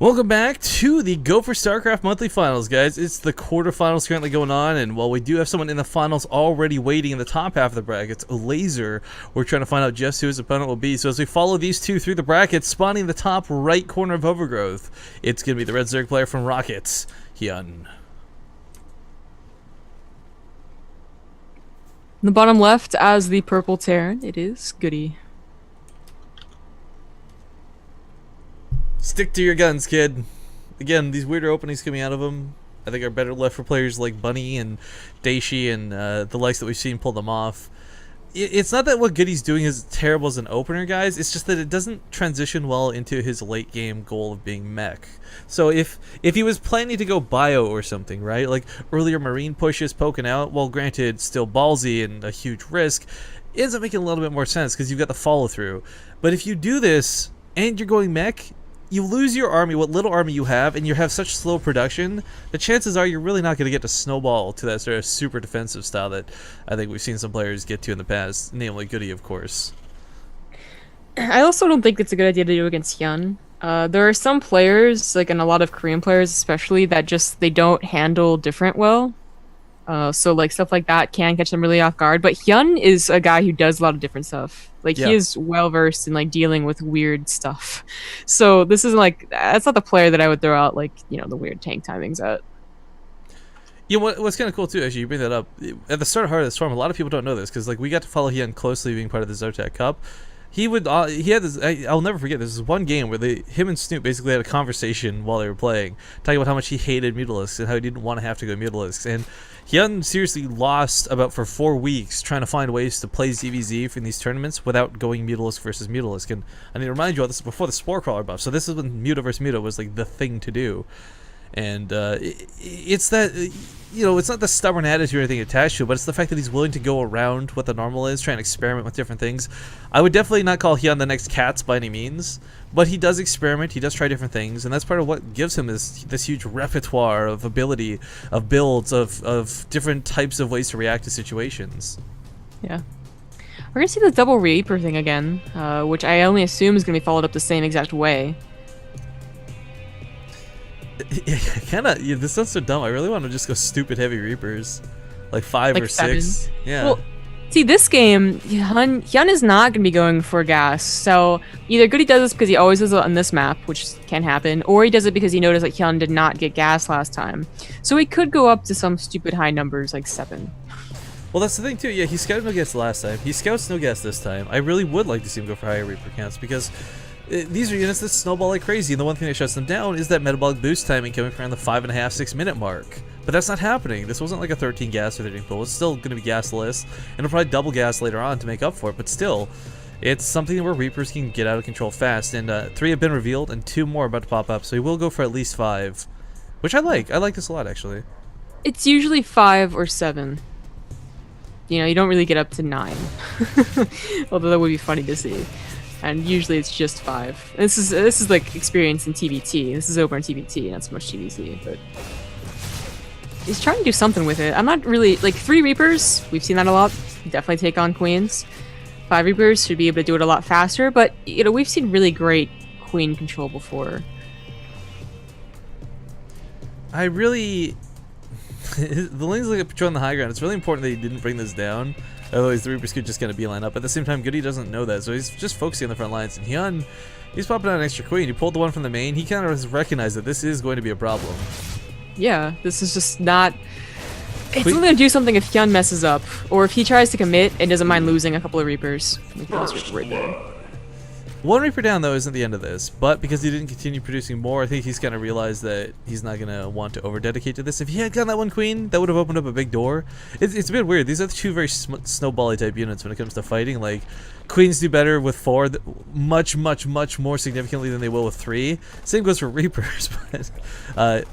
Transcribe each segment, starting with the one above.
Welcome back to the Go for StarCraft monthly finals, guys. It's the quarterfinals currently going on, and while we do have someone in the finals already waiting in the top half of the brackets, a laser, we're trying to find out just who his opponent will be. So as we follow these two through the brackets, spawning the top right corner of Overgrowth, it's going to be the Red Zerg player from Rockets, Hyun. In the bottom left, as the purple Terran, it is Goody. Stick to your guns, kid. Again, these weirder openings coming out of them, I think are better left for players like Bunny and Daishi and the likes that we've seen pull them off. It's not that what Goody's doing is terrible as an opener, guys. It's just that it doesn't transition well into his late game goal of being mech. So if he was planning to go bio or something, right? Like earlier Marine pushes poking out, well, granted, still ballsy and a huge risk, it ends up making a little bit more sense because you've got the follow through. But if you do this and you're going mech, you lose your army, what little army you have, and you have such slow production, the chances are you're really not going to get to snowball to that sort of super defensive style that I think we've seen some players get to in the past, namely Goody, of course. I also don't think it's a good idea to do against Hyun. There are some players, like and a lot of Korean players especially, that just they don't handle different well. So like stuff like that can catch them really off guard. But Hyun is a guy who does a lot of different stuff. Like he is well versed in like dealing with weird stuff. So this isn't like that's not the player that I would throw out like the weird tank timings at. You know what's kind of cool too, actually, you bring that up. At the start of Heart of the Storm, a lot of people don't know this because like we got to follow Hyun closely being part of the Zotac Cup. He had this. I'll never forget. This is one game where him and Snoop basically had a conversation while they were playing, talking about how much he hated Mutalisks and how he didn't want to have to go Mutalisks. And Hyun seriously lost about for 4 weeks trying to find ways to play ZVZ in these tournaments without going Mutalisk versus Mutalisk. And I need to remind you all, this is before the Spore Crawler buff, so this is when Muta versus Muta was like the thing to do. And it's that, it's not the stubborn attitude or anything attached to it, but it's the fact that he's willing to go around what the normal is, trying to experiment with different things. I would definitely not call Hyun the next Cats by any means, but he does experiment, he does try different things, and that's part of what gives him this huge repertoire of ability, of builds, of different types of ways to react to situations. Yeah. We're going to see the double Reaper thing again, which I only assume is going to be followed up the same exact way. This sounds so dumb. I really want to just go stupid heavy Reapers, like 5 or 6. 7. Yeah. Well, see, this game, Hyun is not going to be going for gas. So either Goody does this because he always does it on this map, which can happen, or he does it because he noticed that Hyun did not get gas last time. So he could go up to some stupid high numbers like 7. Well, that's the thing too. Yeah, he scouted no gas last time. He scouts no gas this time. I really would like to see him go for higher Reaper counts because these are units that snowball like crazy, and the one thing that shuts them down is that metabolic boost timing coming from around the 5.5–6 minute mark. But that's not happening. This wasn't like a 13 gas or 13 pull. It's still going to be gasless, and it'll probably double gas later on to make up for it. But still, it's something where Reapers can get out of control fast. And 3 have been revealed, and 2 more are about to pop up. So he will go for at least 5, which I like. I like this a lot, actually. It's usually 5 or 7. You don't really get up to 9. Although that would be funny to see. And usually it's just 5. This is like experience in TBT. This is over in TBT, not so much TBC, but he's trying to do something with it. I'm not really like 3 Reapers. We've seen that a lot. Definitely take on Queens. 5 Reapers should be able to do it a lot faster, but we've seen really great Queen control before. I really the lane's like patrolling the high ground. It's really important that he didn't bring this down. Otherwise, the Reapers could just kind of beeline up. At the same time, Goody doesn't know that, so he's just focusing on the front lines. And Hyun, he's popping out an extra queen. He pulled the one from the main. He kind of has recognized that this is going to be a problem. Yeah, this is just not. It's only going to do something if Hyun messes up, or if he tries to commit and doesn't mind losing a couple of Reapers. Like right there. 1 Reaper down, though, isn't the end of this, but because he didn't continue producing more, I think he's kind of realized that he's not going to want to over-dedicate to this. If he had gotten that 1 queen, that would have opened up a big door. It's a bit weird. These are the 2 very snowbally type units when it comes to fighting. Like, queens do better with 4, much more significantly than they will with 3. Same goes for Reapers, but...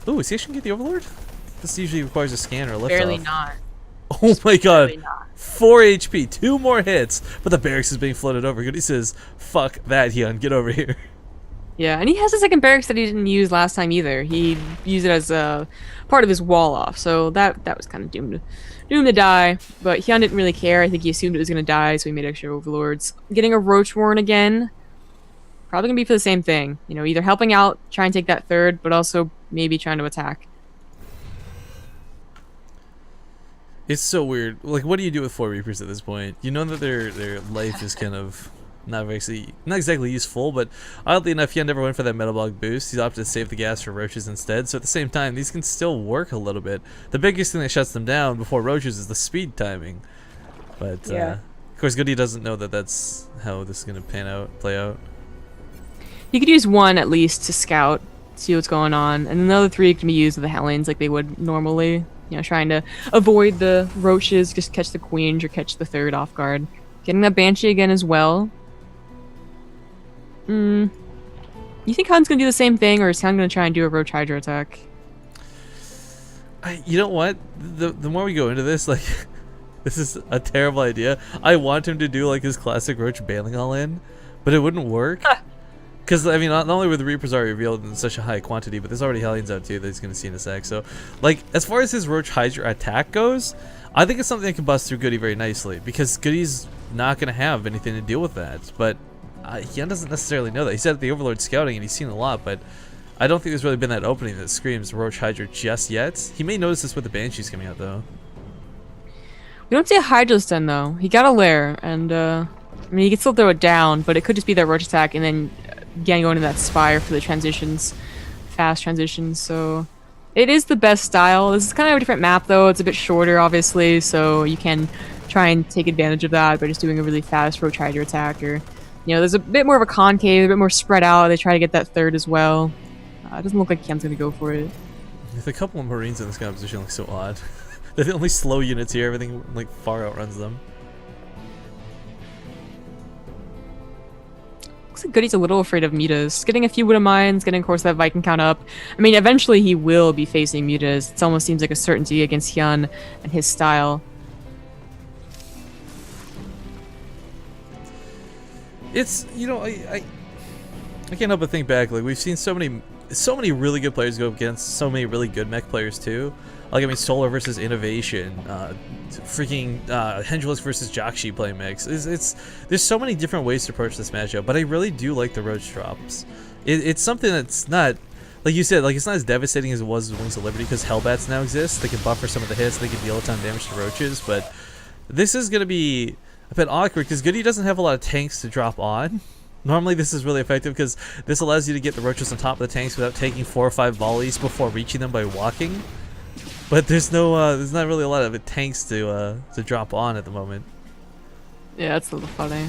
ooh, is he actually going to get the Overlord? This usually requires a scan or a lift Barely off. not. Oh my god. Barely not. 4 HP, 2 more hits, but the barracks is being floated over. Goody says, fuck that, Hyun, get over here. Yeah, and he has a second barracks that he didn't use last time either. He used it as a part of his wall off, so that was kind of doomed to die. But Hyun didn't really care. I think he assumed it was going to die, so he made extra overlords. Getting a Roach Warren again. probably gonna be for the same thing. You know, either helping out, try and take that third, but also maybe trying to attack. It's so weird. Like, what do you do with 4 Reapers at this point? You know that their life is kind of not exactly useful, but oddly enough, Hyun never went for that Metabolic boost. He's opted to save the gas for Roaches instead, so at the same time, these can still work a little bit. The biggest thing that shuts them down before Roaches is the speed timing. But, Yeah. of course, Goody doesn't know that that's how this is going to play out. You could use one at least to scout, see what's going on, and then the other 3 can be used with the Hellions like they would normally. You know, trying to avoid the Roaches, just catch the Queens or catch the third off guard. Getting that Banshee again as well. You think Hyun's gonna do the same thing, or is Hyun gonna try and do a Roach Hydra attack? You know what? The more we go into this, like, this is a terrible idea. I want him to do like his classic Roach bailing all in, but it wouldn't work. Because, I mean, not only were the Reapers already revealed in such a high quantity, but there's already Hellions out too that he's going to see in a sec. So, like, as far as his Roach Hydra attack goes, I think it's something that can bust through Goody very nicely. Because Goody's not going to have anything to deal with that. But Hyun doesn't necessarily know that. He said at the Overlord scouting and he's seen a lot, but I don't think there's really been that opening that screams Roach Hydra just yet. He may notice this with the Banshees coming out, though. We don't see a Hydra stun, though. He got a lair, and, I mean, he can still throw it down, but it could just be that Roach attack, and then again go into that Spire for the transitions, fast transitions. So it is the best style. This is kind of a different map, though. It's a bit shorter, obviously, so you can try and take advantage of that by just doing a really fast Roach Hydra attack. Or, you know, there's a bit more of a concave, a bit more spread out. They try to get that third as well. It doesn't look like Hyun's gonna go for it. With a couple of Marines in this kind of position looks so odd. They're the only slow units here. Everything like far outruns them. Looks like Goody's a little afraid of Mutas. Getting a few Widow Mines, getting, of course, that Viking count up. I mean, eventually he will be facing Mutas. It almost seems like a certainty against Hyun and his style. It's, you know, I can't help but think back. Like, we've seen so many really good players go against so many really good mech players too. Like, I mean, Solar versus Innovation, freaking Hendrix versus Jakshi play mix. There's so many different ways to approach this matchup, but I really do like the Roach drops. It's something that's not, like you said, like it's not as devastating as it was with Wings of Liberty because Hellbats now exist. They can buffer some of the hits, they can deal a ton of damage to Roaches, but this is going to be a bit awkward because Goody doesn't have a lot of tanks to drop on. Normally this is really effective because this allows you to get the Roaches on top of the tanks without taking 4 or 5 volleys before reaching them by walking. But there's not really a lot of tanks to drop on at the moment. Yeah, that's a little funny.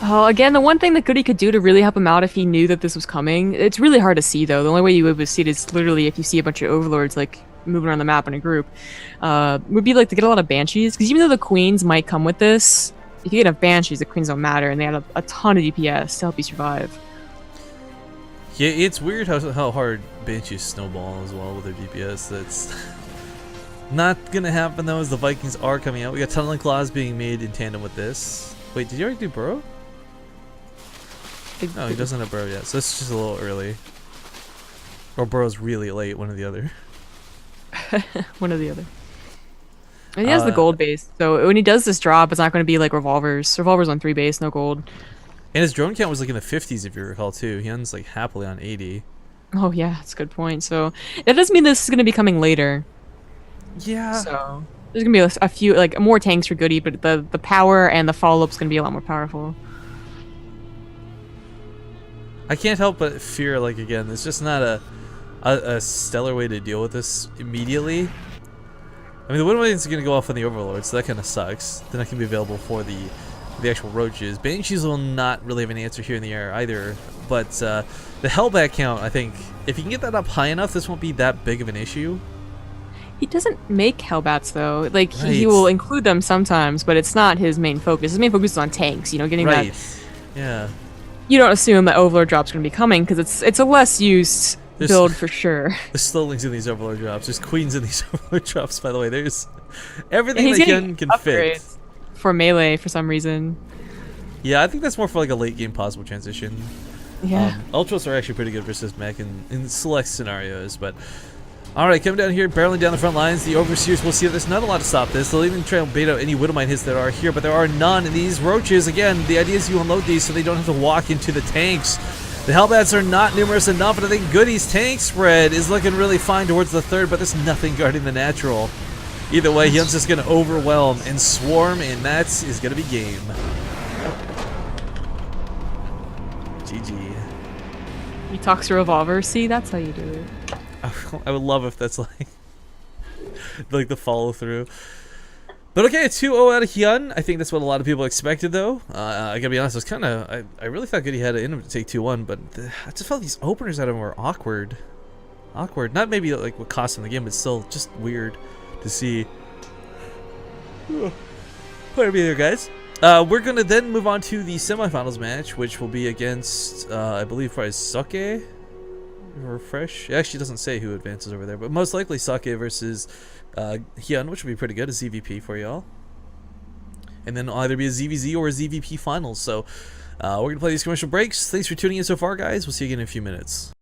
Oh, again, the one thing that Goody could do to really help him out if he knew that this was coming, it's really hard to see though. The only way you would see it is literally if you see a bunch of Overlords like moving around the map in a group. Would be like to get a lot of Banshees, because even though the Queens might come with this, if you get enough Banshees, the Queens don't matter, and they add a ton of DPS to help you survive. Yeah, it's weird how hard Banshees snowball as well with their DPS. That's not gonna happen though, as the Vikings are coming out. We got Tunneling Claws being made in tandem with this. Wait, did you already do Burrow? No, he doesn't have Burrow yet, so it's just a little early. Or Burrow's really late, one or the other. One or the other. And he has the gold base, so when he does this drop, it's not going to be like Revolvers. Revolvers on 3 base, no gold. And his drone count was like in the 50s, if you recall, too. He ends like happily on 80. Oh yeah, that's a good point. So that does mean this is going to be coming later. Yeah. So there's going to be a few, like, more tanks for Goody, but the power and the follow-up is going to be a lot more powerful. I can't help but fear, like, again, there's just not a stellar way to deal with this immediately. I mean, the Widow Mines are going to go off on the Overlord, so that kind of sucks. They're not going to be available for the actual Roaches. Banshees will not really have an answer here in the air either, but the Hellbat count, I think, if you can get that up high enough, this won't be that big of an issue. He doesn't make Hellbats, though. Like, Right. he will include them sometimes, but it's not his main focus. His main focus is on tanks, you know, getting Right. that. Yeah. You don't assume that Overlord drop's going to be coming, because it's a less used build for sure. There's slowlings in these Overlord drops. There's Queens in these Overlord drops, by the way. There's everything And that he's Hyun getting can fit. upgrades for melee for some reason. Yeah, I think that's more for like a late game possible transition. Yeah. Ultras are actually pretty good versus mech in select scenarios, but Alright, coming down here, barreling down the front lines, the Overseers will see that there's not a lot to stop this. They'll even try and bait out any Widowmine hits that are here, but there are none. And these Roaches, again, the idea is you unload these so they don't have to walk into the tanks. The Hellbats are not numerous enough, and I think Goody's tank spread is looking really fine towards the third, but there's nothing guarding the natural. Either way, Hyun's just going to overwhelm and swarm, and that is going to be game. GG. You tox a revolver. See, that's how you do it. I would love if that's like the follow through. But okay, 2-0 out of Hyun. I think that's what a lot of people expected, though. I gotta be honest, I really thought Goody had it in him to take 2-1, but I just felt these openers out of him were awkward. Not maybe like what cost him the game, but still just weird to see. Pardon me there, guys. We're gonna then move on to the semifinals match, which will be against, I believe, probably Sake. Refresh. It actually doesn't say who advances over there, but most likely Sake versus Hyun, which would be pretty good, a ZVP for y'all. And then it'll either be a ZVZ or a ZVP finals. So we're gonna play these commercial breaks. Thanks for tuning in so far, guys. We'll see you again in a few minutes.